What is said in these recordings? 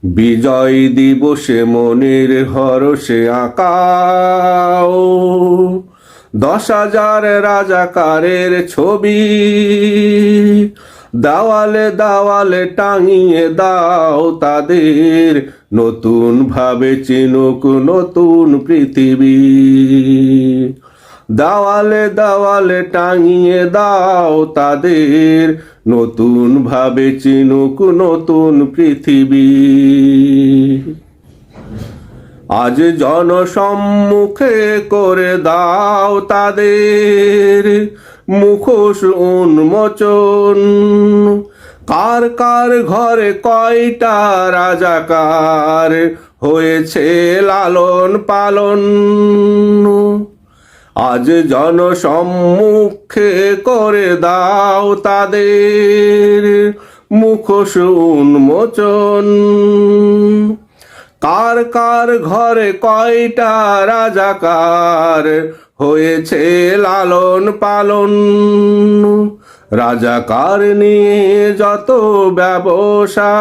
বিজয় দিবসে মনের হরষে আঁকাও 10,000 রাজাকারের ছবি দেওয়ালে দেওয়ালে টাঙিয়ে দাও তাদের নতুন ভাবে চিনুক নতুন পৃথিবী দেওয়ালে দেওয়ালে টাঙিয়ে দাও তাদের নতুন ভাবে চিনুক নতুন পৃথিবী আজ জনসম্মুখে করে দাও তাদের মুখোশ উন্মোচন কার কার ঘরে কয়টা রাজাকার হয়েছে লালন পালন আজ জনসম্মুখে করে দাও তাদের মুখোশ উন্মোচন কার কার ঘরে কয়টা রাজাকার হয়েছে লালন পালন রাজাকার নিয়ে যত ব্যবসা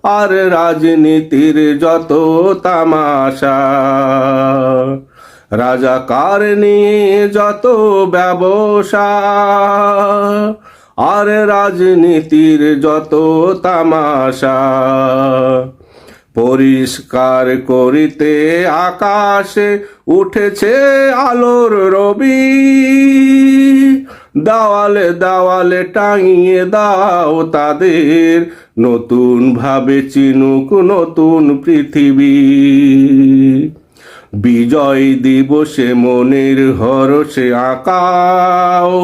আর রাজনীতির যত তামাশা রাজাকার নিয়ে যত ব্যবসা আর রাজনীতির যত তামাশা পরিষ্কার করিতে আকাশে উঠেছে আলোর রবি দেওয়ালে দেওয়ালে টাঙিয়ে দাও তাদের নতুন ভাবে চিনুক নতুন পৃথিবী বিজয় দিবসে মনের হরষে আঁকাও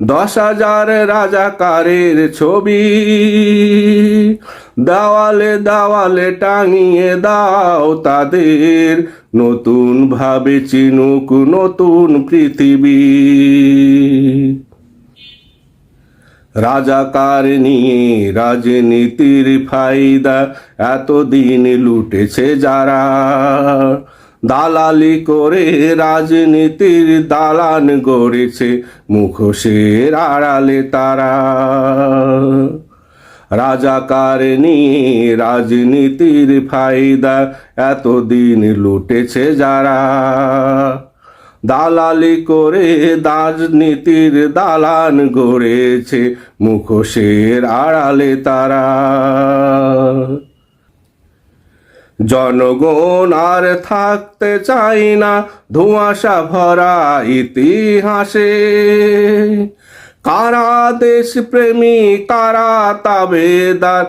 10,000 রাজাকারের ছবি দেওয়ালে দেওয়ালে টাঙিয়ে দাও তাদের নতুন ভাবে চিনুক নতুন পৃথিবী রাজাকার নিয়ে রাজনীতির ফায়দা এতদিন লুটেছে যারা দালালি করে রাজনীতির দালান গড়েছে মুখোশের আড়ালে তারা রাজাকার নিয়ে রাজনীতির ফায়দা এতদিন লুটেছে যারা দালালি করে রাজনীতির দালান গড়েছে মুখোশের আড়ালে তারা জনগণ আর থাকতে চাই না ধোঁয়াশা ভরা ইতিহাসে কারা দেশপ্রেমী কারা তাবেদার